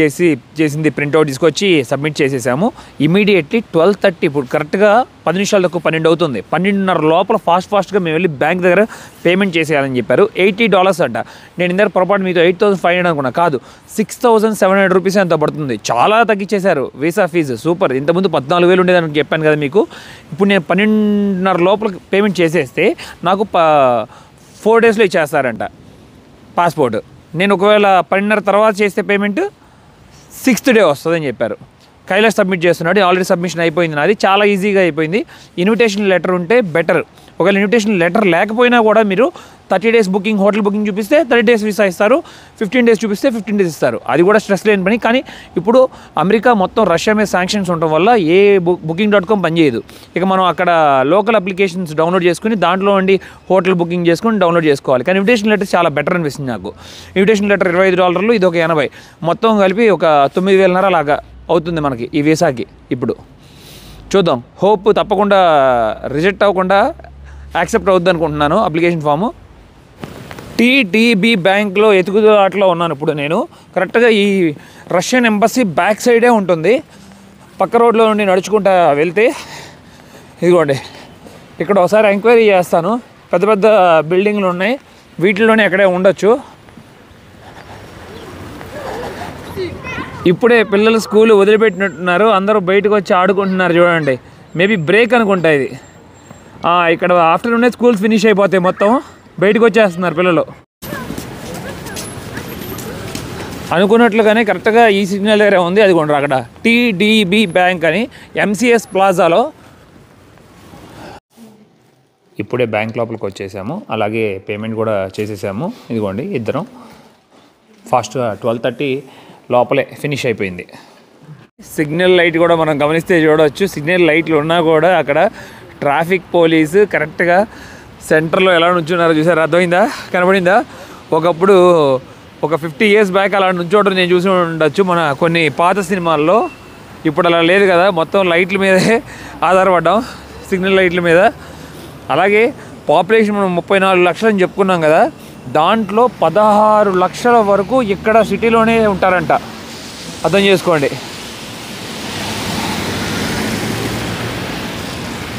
చేసింది ప్రింట్అవుట్ తీసుకొచ్చి సబ్మిట్ చేసేసాము. ఇమీడియట్లీ 12:30 ఇప్పుడు కరెక్ట్గా 10 నిమిషాల తక్కువ 12 అవుతుంది. 12:30 లోపల ఫాస్ట్గా మేము వెళ్ళి బ్యాంక్ దగ్గర పేమెంట్ చేసేయాలని చెప్పారు. $80 అంట. నేను ఇందాక పొరపాటు మీతో 8,500 అనుకున్నా, కాదు 6,700 రూపీస్ ఎంత పడుతుంది. చాలా తగ్గించేశారు వీసా ఫీజు. సూపర్. ఇంతకుముందు 14,000 ఉండేదని చెప్పాను కదా మీకు. ఇప్పుడు నేను 12:30 లోపల పేమెంట్ చేసేస్తే నాకు 4 డేస్లో ఇచ్చేస్తారంట పాస్పోర్ట్. నేను ఒకవేళ 12:30 తర్వాత చేస్తే పేమెంట్ 6th డే వస్తుందని చెప్పారు. కైలాష్ సబ్మిట్ చేస్తున్నాడు. ఆల్రెడీ సబ్మిషన్ అయిపోయింది నాది. చాలా ఈజీగా అయిపోయింది. ఇన్విటేషన్ లెటర్ ఉంటే బెటర్. ఒకవేళ ఇన్విటేషన్ లెటర్ లేకపోయినా కూడా మీరు 30 డేస్ బుకింగ్, హోటల్ బుకింగ్ చూపిస్తే 30 డేస్ వీసా ఇస్తారు. 15 డేస్ చూపిస్తే 15 డేస్ ఇస్తారు. అది కూడా స్ట్రెస్ లేని పని. కానీ ఇప్పుడు అమెరికా మొత్తం రష్యా మీద శాంక్షన్స్ ఉండటం వల్ల ఏ booking.com పనిచేయదు. ఇక మనం అక్కడ లోకల్ అప్లికేషన్స్ డౌన్లోడ్ చేసుకుని దాంట్లో ఉండి హోటల్ బుకింగ్ చేసుకుని డౌన్లోడ్ చేసుకోవాలి. కానీ ఇన్విటేషన్ లెటర్ చాలా బెటర్ అనిపిస్తుంది నాకు. ఇన్విటేషన్ లెటర్ $25, ఇది ఒక 80, మొత్తం కలిపి ఒక 9,500 లాగా అవుతుంది మనకి ఈ వీసాకి. ఇప్పుడు చూద్దాం. హోప్ తప్పకుండా రిజెక్ట్ అవ్వకుండా యాక్సెప్ట్ అవుద్ది అనుకుంటున్నాను అప్లికేషన్ ఫాము. టీటీబీ బ్యాంక్లో ఎతుకులాటలో ఉన్నాను ఇప్పుడు నేను. కరెక్ట్గా ఈ రష్యన్ ఎంబసీ బ్యాక్ సైడే ఉంటుంది. పక్క రోడ్లో నుండి నడుచుకుంటా వెళ్తే ఇదిగోండి ఇక్కడ ఒకసారి ఎంక్వైరీ చేస్తాను. పెద్ద పెద్ద బిల్డింగ్లు ఉన్నాయి, వీటిలోనే ఎక్కడే ఉండొచ్చు. ఇప్పుడే పిల్లలు స్కూల్ వదిలిపెట్టినట్టున్నారు. అందరూ బయటకు వచ్చి ఆడుకుంటున్నారు చూడండి. మేబీ బ్రేక్ అనుకుంటా ఇది. ఇక్కడ ఆఫ్టర్నూనే స్కూల్స్ ఫినిష్ అయిపోతాయి. మొత్తం బయటకు వచ్చేస్తున్నారు పిల్లలు. అనుకున్నట్లుగానే కరెక్ట్గా ఈ సిగ్నల్ ఏరియా ఉంది. అది కొంటారు అక్కడ టీడీబీ బ్యాంక్ అని ఎంసీఎస్ ప్లాజాలో. ఇప్పుడే బ్యాంక్ లోపలికి వచ్చేసాము. అలాగే పేమెంట్ కూడా చేసేసాము. ఇదిగోండి ఇద్దరం ఫాస్ట్గా 12:30 లోపలే ఫినిష్ అయిపోయింది. సిగ్నల్ లైట్ కూడా మనం గమనిస్తే చూడవచ్చు. సిగ్నల్ లైట్లు ఉన్నా కూడా అక్కడ ట్రాఫిక్ పోలీసు కరెక్ట్గా సెంటర్లో ఎలా నుంచున్నారో చూసారు. అర్థమైందా? కనబడిందా? ఒకప్పుడు ఒక 50 years బ్యాక్ అలా నుంచోవడం నేను చూసి ఉండొచ్చు మన కొన్ని పాత సినిమాల్లో. ఇప్పుడు అలా లేదు కదా, మొత్తం లైట్ల మీదే ఆధారపడ్డాం, సిగ్నల్ లైట్ల మీద. అలాగే పాపులేషన్ మనం 34 లక్షలు అని చెప్పుకున్నాం కదా, దాంట్లో 16 లక్షల వరకు ఇక్కడ సిటీలోనే ఉంటారంట. అర్థం చేసుకోండి.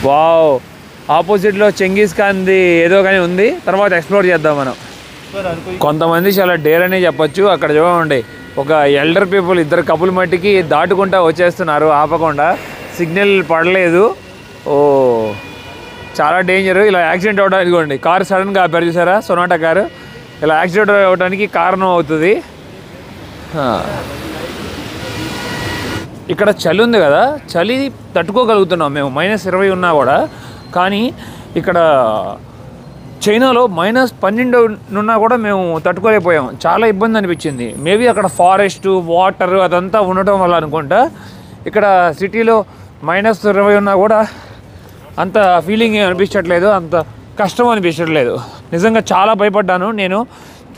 వావ్, ఆపోజిట్లో చెంగీస్ ఖాన్ది ఏదో కానీ ఉంది. తర్వాత ఎక్స్ప్లోర్ చేద్దాం మనం. కొంతమంది చాలా డేర్ అనే చెప్పొచ్చు. అక్కడ చూడండి ఒక ఎల్డర్ పీపుల్, ఇద్దరు కపుల్ మట్టికి దాటుకుంటా వచ్చేస్తున్నారు ఆపకుండా. సిగ్నల్ పడలేదు. ఓ చాలా డేంజర్. ఇలా యాక్సిడెంట్ అవ్వడానికి ఇదిగోండి కారు సడన్గా ఆపారు చూసారా, సొనాటా కారు. ఇలా యాక్సిడెంట్ అవ్వడానికి కారణం అవుతుంది. ఇక్కడ చలి ఉంది కదా, చలి తట్టుకోగలుగుతున్నాం మేము -20 ఉన్నా కూడా. కానీ ఇక్కడ చైనాలో -12 ఉన్నా కూడా మేము తట్టుకోలేకపోయాం. చాలా ఇబ్బంది అనిపించింది. మేబీ అక్కడ ఫారెస్ట్, వాటర్ అదంతా ఉండటం వల్ల అనుకుంటా. ఇక్కడ సిటీలో -20 ఉన్నా కూడా అంత ఫీలింగ్ అనిపించట్లేదు, అంత కష్టం అనిపించట్లేదు. నిజంగా చాలా భయపడ్డాను నేను.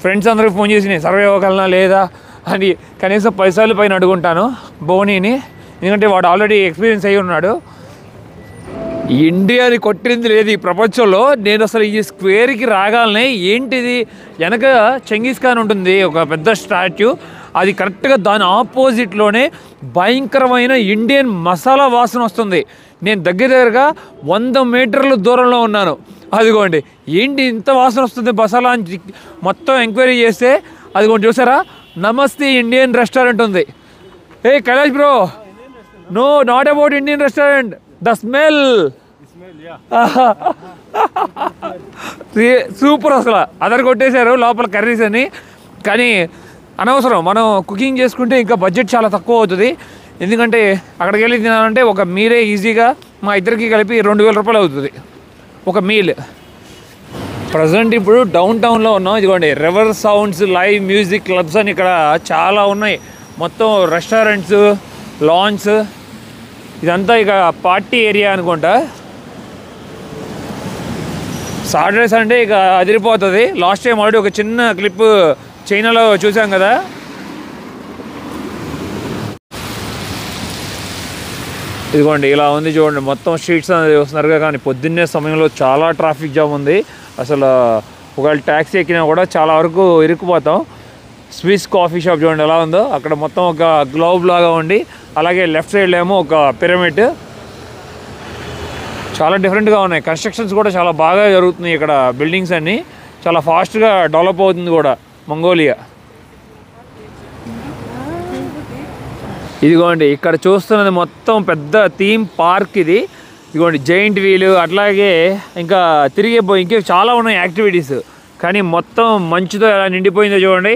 ఫ్రెండ్స్ అందరికి ఫోన్ చేసి నేను సర్వే అవ్వగలనా లేదా అని కనీసం 10 సార్లు పైన అడుగుంటాను బోనీని. ఎందుకంటే వాడు ఆల్రెడీ ఎక్స్పీరియన్స్ అయ్యి ఉన్నాడు. ఇండియాని కొట్టింది లేదు ఈ ప్రపంచంలో. నేను అసలు ఈ స్క్వేర్కి రాగాలనే ఏంటిది, వెనక చెంగీస్ ఖాన్ ఉంటుంది ఒక పెద్ద స్టాచ్యూ, అది కరెక్ట్గా దాని ఆపోజిట్లోనే భయంకరమైన ఇండియన్ మసాలా వాసన వస్తుంది. నేను దగ్గరగా 100 మీటర్ల దూరంలో ఉన్నాను. అదిగోండి ఏంటి ఇంత వాసన వస్తుంది మసాలా అని మొత్తం ఎంక్వైరీ చేస్తే అదిగోండి చూసారా, నమస్తే ఇండియన్ రెస్టారెంట్ ఉంది. ఏ Kailash bro, no not about Indian restaurant, the smell super. అసలు అదర్ కొట్టేశారు లోపల కర్రీస్ అని. కానీ అనవసరం, మనం కుకింగ్ చేసుకుంటే ఇంకా బడ్జెట్ చాలా తక్కువ అవుతుంది. ఎందుకంటే అక్కడికి వెళ్ళి తినాలంటే ఒక మీరే ఈజీగా మా ఇద్దరికి కలిపి 2,000 రూపాయలు అవుతుంది ఒక మీల్. ప్రజెంట్ ఇప్పుడు డౌన్ టౌన్లో ఉన్నాం. ఇదిగోండి river sounds, live music clubs అని ఇక్కడ చాలా ఉన్నాయి. మొత్తం రెస్టారెంట్స్, లాన్స్, ఇదంతా ఇక పార్టీ ఏరియా అనుకుంటా. సాటర్డే సండే ఇక అదిరిపోతుంది. లాస్ట్ టైం ఆల్రెడీ ఒక చిన్న క్లిప్ చైనాలో చూసాం కదా. ఇదిగోండి ఇలా ఉంది చూడండి, మొత్తం స్ట్రీట్స్ అనేది చూస్తున్నారుగా. కానీ పొద్దున్నే సమయంలో చాలా ట్రాఫిక్ జామ్ ఉంది. అసలు ఒకవేళ ట్యాక్సీ ఎక్కినా కూడా చాలా వరకు ఇరుక్కుపోతాం. స్విస్ కాఫీ షాప్ చూడండి ఎలా ఉందో, అక్కడ మొత్తం ఒక గ్లోబ్ లాగా ఉండి, అలాగే లెఫ్ట్ సైడ్లో ఏమో ఒక పిరమిడ్. చాలా డిఫరెంట్గా ఉన్నాయి. కన్స్ట్రక్షన్స్ కూడా చాలా బాగా జరుగుతున్నాయి ఇక్కడ. బిల్డింగ్స్ అన్నీ చాలా ఫాస్ట్గా డెవలప్ అవుతుంది కూడా మంగోలియా. ఇదిగోండి ఇక్కడ చూస్తున్నది మొత్తం పెద్ద థీమ్ పార్క్ ఇది. ఇదిగోండి జైంట్ వీలు, అట్లాగే ఇంకా ఇంకా చాలా ఉన్నాయి యాక్టివిటీస్. కానీ మొత్తం మంచుతో ఎలా నిండిపోయిందో చూడండి.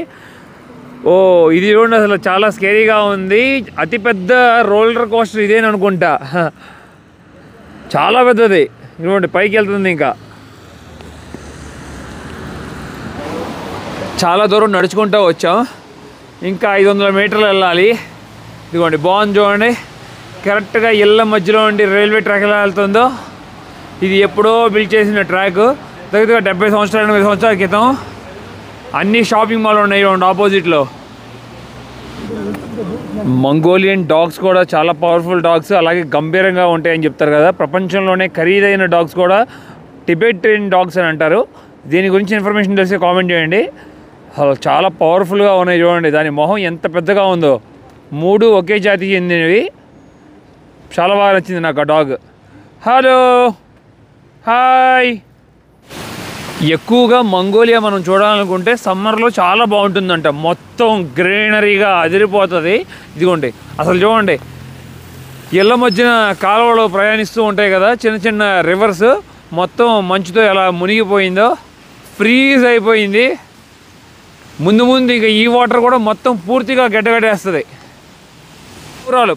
ఓ ఇది చూడండి, అసలు చాలా స్కేరీగా ఉంది. అతిపెద్ద రోలర్ కోస్టర్ ఇదేననుకుంటా, చాలా పెద్దది. ఇదిగోండి పైకి వెళ్తుంది. ఇంకా చాలా దూరం నడుచుకుంటూ వచ్చాం, ఇంకా 500 మీటర్లు వెళ్ళాలి. ఇదిగోండి బాగుంది చూడండి, కరెక్ట్గా ఇళ్ళ మధ్యలో ఉండి రైల్వే ట్రాక్ ఎలా వెళ్తుందో. ఇది ఎప్పుడో బిల్డ్ చేసిన ట్రాక్, దగ్గర 70 సంవత్సరాలు 80 సంవత్సరాల క్రితం. అన్ని షాపింగ్ మాల్ ఉన్నాయి చూడండి ఆపోజిట్లో. మంగోలియన్ డాగ్స్ కూడా చాలా పవర్ఫుల్ డాగ్స్, అలాగే గంభీరంగా ఉంటాయని చెప్తారు కదా. ప్రపంచంలోనే ఖరీదైన డాగ్స్ కూడా టిబెటియన్ డాగ్స్ అని అంటారు. దీని గురించి ఇన్ఫర్మేషన్ తెలిసి కామెంట్ చేయండి. చాలా పవర్ఫుల్గా ఉన్నాయి చూడండి. దాని మొహం ఎంత పెద్దగా ఉందో. 3 ఒకే జాతికి చెందినవి. చాలా బాగా నచ్చింది నాకు ఆ డాగ్. Hello hi. ఎక్కువగా మంగోలియా మనం చూడాలనుకుంటే సమ్మర్లో చాలా బాగుంటుందంట. మొత్తం గ్రీనరీగా అదిరిపోతుంది. ఇదిగోండి అసలు చూడండి, ఇళ్ళ మధ్యన కాలువలో ప్రయాణిస్తూ ఉంటాయి కదా చిన్న చిన్న రివర్స్, మొత్తం మంచుతో ఎలా మునిగిపోయిందో, ఫ్రీజ్ అయిపోయింది. ముందు ఇంకా ఈ వాటర్ కూడా మొత్తం పూర్తిగా గడ్డగట్టేస్తుంది.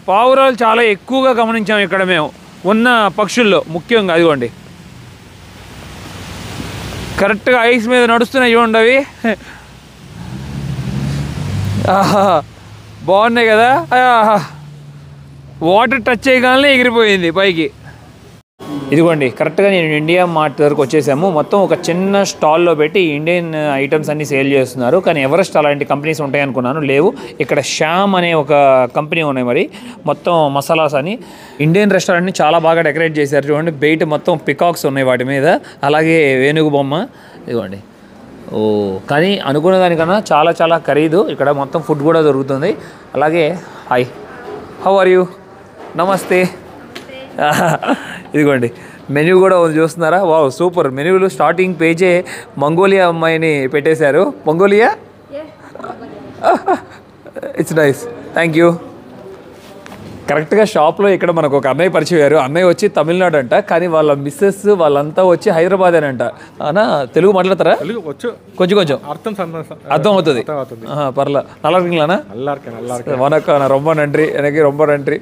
పావురాలు చాలా ఎక్కువగా గమనించాము ఇక్కడ మేము ఉన్న పక్షుల్లో ముఖ్యంగా. అదిగోండి కరెక్ట్గా ఐస్ మీద నడుస్తున్నాయి చూడండి అవి. బాగున్నాయి కదా. వాటర్ టచ్ చేయగానే ఎగిరిపోయింది పైకి. ఇదిగోండి కరెక్ట్గా నేను ఇండియా మార్ట్ దగ్గరకు వచ్చేసాము. మొత్తం ఒక చిన్న స్టాల్లో పెట్టి ఇండియన్ ఐటమ్స్ అన్నీ సేల్ చేస్తున్నారు. కానీ ఎవరెస్ట్ అలాంటి కంపెనీస్ ఉంటాయనుకున్నాను, లేవు. ఇక్కడ శ్యామ్ అనే ఒక కంపెనీ ఉన్నాయి. మరి మొత్తం మసాలాస్ అని ఇండియన్ రెస్టారెంట్ని చాలా బాగా డెకరేట్ చేశారు చూడండి. బయట మొత్తం పికాక్స్ ఉన్నాయి వాటి మీద, అలాగే వేణుగు బొమ్మ. ఇదిగోండి. ఓ కానీ అనుకున్న దానికన్నా చాలా చాలా ఖరీదు. ఇక్కడ మొత్తం ఫుడ్ కూడా దొరుకుతుంది. అలాగే హాయ్, హౌ ఆర్ యూ, నమస్తే. ఇదిగోండి మెన్యూ కూడా చూస్తున్నారా. Wow super. మెన్యూలు స్టార్టింగ్ పేజే మంగోలియా అమ్మాయిని పెట్టేశారు. Mongolia, it's nice, thank you. కరెక్ట్గా షాప్లో ఇక్కడ మనకు ఒక అన్నయ్య పరిచయారు. అన్నయ్య వచ్చి తమిళనాడు అంట, కానీ వాళ్ళ మిస్సెస్ వాళ్ళంతా వచ్చి హైదరాబాద్ అని అంట. అన్నా తెలుగు మాట్లాడతారా? కొంచెం కొంచెం అర్థం అవుతుంది. పర్లా. நல்லா இருக்கீங்களாண்ணா? நல்லா இருக்கேன். வணக்கம், நான் ரொம்ப நன்றி. எனக்கு ரொம்ப நன்றி,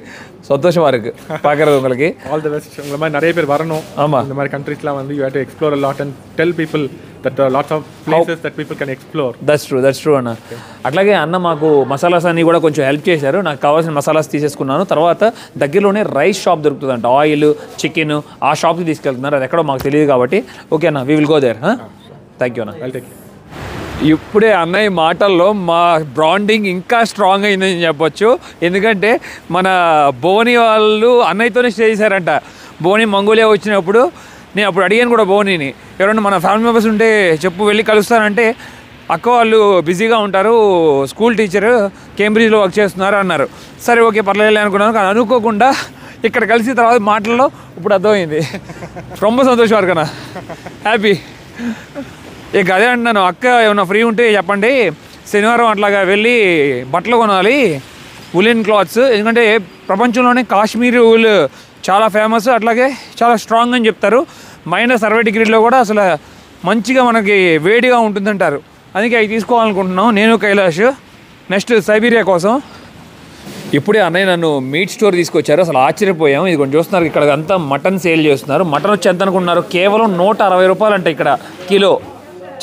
சந்தோஷமா இருக்கு பார்க்கறது உங்களுக்கு. All the best. உங்க மாதிரி நிறைய பேர் வரணும். ஆமா, இந்த மாதிரி கண்ட்ரீஸ்லாம் வந்து you have to explore a lot and tell people that lots of places that people can explore. That's true అన్న. అట్లాగే అన్న మాకు మసాలాస్ అన్ని కూడా కొంచెం హెల్ప్ చేశారు. నాకు కావాల్సిన మసాలాస్ తీసేసుకున్నాను. తర్వాత దగ్గరలోనే రైస్ షాప్ దొరుకుతుందంట, ఆయిల్, చికెన్, ఆ షాప్కి తీసుకెళ్తున్నారు. అది ఎక్కడో మాకు తెలియదు కాబట్టి. ఓకే అన్న, we will go there. Thank you అన్న. ఇప్పుడే అన్నయ్య మాటల్లో మా బాండింగ్ ఇంకా స్ట్రాంగ్ అయిందని చెప్పొచ్చు. ఎందుకంటే మన బోని వాళ్ళు అన్నయ్యతోనే స్టే చేశారంట. బోని మంగోలియా వచ్చినప్పుడు నేను అప్పుడు అడిగాను కూడా బోనీని, ఎవరైనా మన ఫ్యామిలీ మెంబర్స్ ఉంటే చెప్పు వెళ్ళి కలుస్తానంటే, అక్క వాళ్ళు బిజీగా ఉంటారు, స్కూల్ టీచర్, కేంబ్రిడ్జ్లో వర్క్ చేస్తున్నారు అన్నారు. సరే ఓకే పర్లేదు అనుకున్నాను. కానీ అనుకోకుండా ఇక్కడ కలిసి తర్వాత మాటల్లో ఇప్పుడు అర్థమైంది. రొంబ సంతోషం వరకనా, హ్యాపీ. ఇక అదే అంటున్నాను, అక్క ఏమన్నా ఫ్రీ ఉంటే చెప్పండి, శనివారం అట్లాగా వెళ్ళి బట్టలు కొనాలి, ఉలెన్ క్లాత్స్. ఎందుకంటే ప్రపంచంలోనే కాశ్మీరీ ఊల్ చాలా ఫేమస్, అట్లాగే చాలా స్ట్రాంగ్ అని చెప్తారు. -60 కూడా అసలు మంచిగా మనకి వేడిగా ఉంటుందంటారు. అందుకే అవి తీసుకోవాలనుకుంటున్నాం నేను, కైలాష్. నెక్స్ట్ సైబీరియా కోసం. ఇప్పుడే అన్నయ్య నన్ను మీట్ స్టోర్ తీసుకొచ్చారు. అసలు ఆశ్చర్యపోయాం. ఇది కొంచెం చూస్తున్నారు, ఇక్కడ అంతా మటన్ సేల్ చేస్తున్నారు. మటన్ వచ్చి ఎంత అనుకుంటున్నారు, కేవలం 160 రూపాయలు అంట ఇక్కడ కిలో.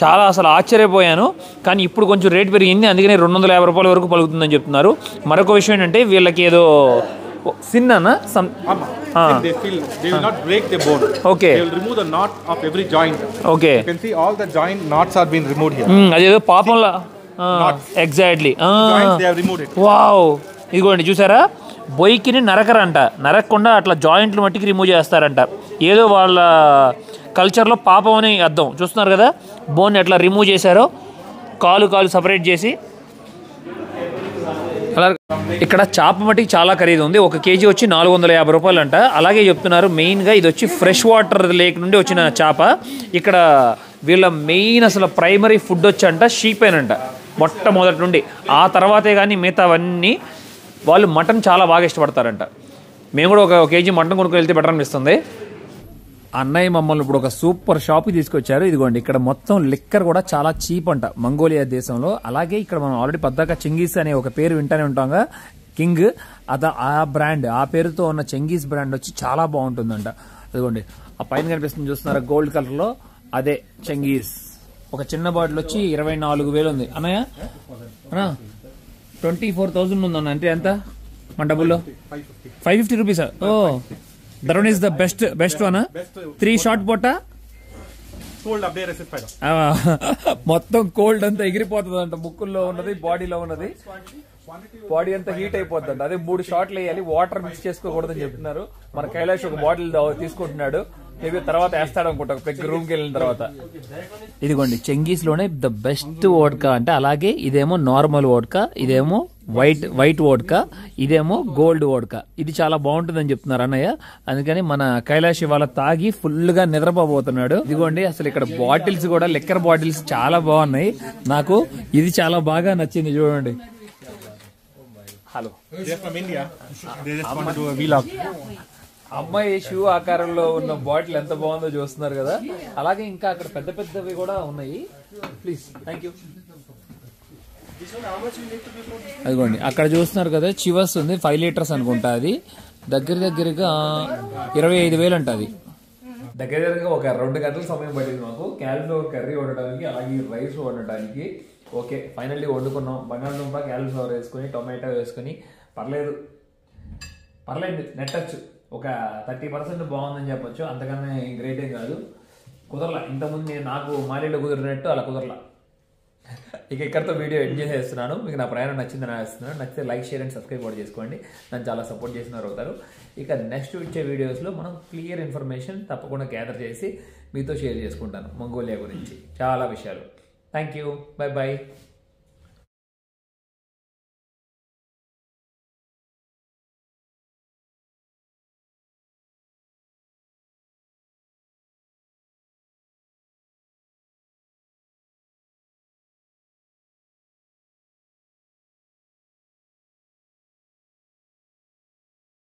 చాలా అసలు ఆశ్చర్యపోయాను. కానీ ఇప్పుడు కొంచెం రేట్ పెరిగింది, అందుకనే 250 రూపాయల వరకు పలుకుతుందని చెప్తున్నారు. మరొక విషయం ఏంటంటే వీళ్ళకి ఏదో sin అన్న they will not break the bone. Okay. They will remove the knot of every joint. Okay. You can see all the joint knots are being removed here. అదేదో పాపంలా exactly joints they have removed it. Wow. ఇదిగోండి చూసారా, బొయ్యికిని నరకరంట, నరకకుండా అట్లా జాయింట్లు మట్టికి remove చేస్తారంట. ఏదో వాళ్ళ కల్చర్లో పాపం అని అర్థం. చూస్తున్నారు కదా బోన్ ఎట్లా రిమూవ్ చేశారో, కాలు సపరేట్ చేసి. అలా ఇక్కడ చేప మట్టికి చాలా ఖరీదు ఉంది. 1 కేజీ వచ్చి 450 రూపాయలు అంట. అలాగే చెప్తున్నారు మెయిన్గా ఇది వచ్చి ఫ్రెష్ వాటర్ లేక్ నుండి వచ్చిన చేప. ఇక్కడ వీళ్ళ మెయిన్ అసలు ప్రైమరీ ఫుడ్ వచ్చి అంట షీపేనంట మొట్టమొదటి నుండి. ఆ తర్వాతే కానీ మిగతావన్నీ వాళ్ళు మటన్ చాలా బాగా ఇష్టపడతారంట. మేము కూడా 1 కేజీ మటన్ కొనుక్కు వెళ్తే బెటర్ అనిపిస్తుంది. అన్నయ్య మమ్మల్ని ఇప్పుడు ఒక సూపర్ షాప్కి తీసుకొచ్చారు. ఇదిగోండి ఇక్కడ మొత్తం లిక్కర్ కూడా చాలా చీప్ అంట మంగోలియా దేశంలో. అలాగే ఇక్కడ మనం ఆల్రెడీ పద్దాక చెంగీస్ అనే ఒక పేరు వింటానే ఉంటాంగా, కింగ్. ఆ బ్రాండ్, ఆ పేరుతో ఉన్న చెంగీస్ బ్రాండ్ వచ్చి చాలా బాగుంటుందంట. అదిగోండి ఆ పైన కనిపిస్తుంది చూస్తున్నారా గోల్డ్ కలర్ లో, అదే చెంగీస్. ఒక చిన్న బాటిల్ వచ్చి 24,000 ఉంది అన్నయ్య. 24,000 ఉందన్న. అంటే ఎంత మన డబ్బుల్లో? 550 rupees. Oh that one is the best one. 3 short పొట్ట మొత్తం కోల్డ్ అంతా ఎగిరిపోతుంది అంట. ముక్కుల్లో ఉన్నది, బాడీలో ఉన్నది, బాడీ అంతా హీట్ అయిపోతుంది. అదే 3 షాట్లు వేయాలి, వాటర్ మిక్స్ చేసుకోకూడదని చెప్తున్నారు. మన కైలాష్ ఒక బాటిల్ తీసుకుంటున్నాడు, మేబీ తర్వాత వేస్తాడు అనుకుంటా పెగ్ రూమ్కి వెళ్ళిన తర్వాత. ఇదిగోండి చెంగీస్ లోనే ద బెస్ట్ వోడ్కా అంటే. అలాగే ఇదేమో నార్మల్ వోడ్కా, ఇదేమో వైట్ వోడ్కా, ఇదేమో గోల్డ్ వోడ్కా. ఇది చాలా బాగుంటుందని చెప్తున్నారు అన్నయ్య. అందుకని మన కైలాష్ ఇవాళ తాగి ఫుల్ గా నిద్రపోబోతున్నాడు. ఇదిగోండి అసలు ఇక్కడ బాటిల్స్ కూడా లిక్కర్ బాటిల్స్ చాలా బాగున్నాయి. నాకు ఇది చాలా బాగా నచ్చింది. చూడండి. హలో, అమ్మాయి షూ ఆకారంలో ఉన్న బాటిల్ ఎంత బాగుందో చూస్తున్నారు కదా. అలాగే ఇంకా అక్కడ పెద్దవి కూడా ఉన్నాయి. Please, thank you. అదిగోండి అక్కడ చూస్తున్నారు కదా చివర్స్ ఉంది, 5 లీటర్స్ అనుకుంటా. అది దగ్గరగా 25,000 అంట. అది దగ్గరగా ఒక 2 గంటల సమయం పట్టింది మాకు క్యాలీఫ్లవర్ కర్రీ వండడానికి, అలాగే రైస్ వండడానికి. ఓకే, ఫైనల్లీ వండుకున్నాం. బంగాళదుంప క్యాలీఫ్లవర్ వేసుకుని, టొమాటో వేసుకుని, పర్లేదు నెట్టచ్చు. ఒక 30% బాగుందని చెప్పొచ్చు, అంతకన్నా గ్రేట్ ఏం కాదు. కుదరలా ఇంతకుముందు నాకు మాలీలో కుదిరినట్టు అలా కుదరలా. ఇక ఇక్కడతో వీడియో ఎండ్ చేసేస్తున్నాను. మీకు నా ప్రయాణం నచ్చిందని ఆశిస్తున్నాను. నచ్చితే లైక్, షేర్ అండ్ సబ్స్క్రైబ్ కూడా చేసుకోండి. నన్ను చాలా సపోర్ట్ చేసినారు అవుతారు. ఇక నెక్స్ట్ వచ్చే వీడియోస్లో మనం క్లియర్ ఇన్ఫర్మేషన్ తప్పకుండా గ్యాదర్ చేసి మీతో షేర్ చేసుకుంటాను మంగోలియా గురించి చాలా విషయాలు. Thank you, by.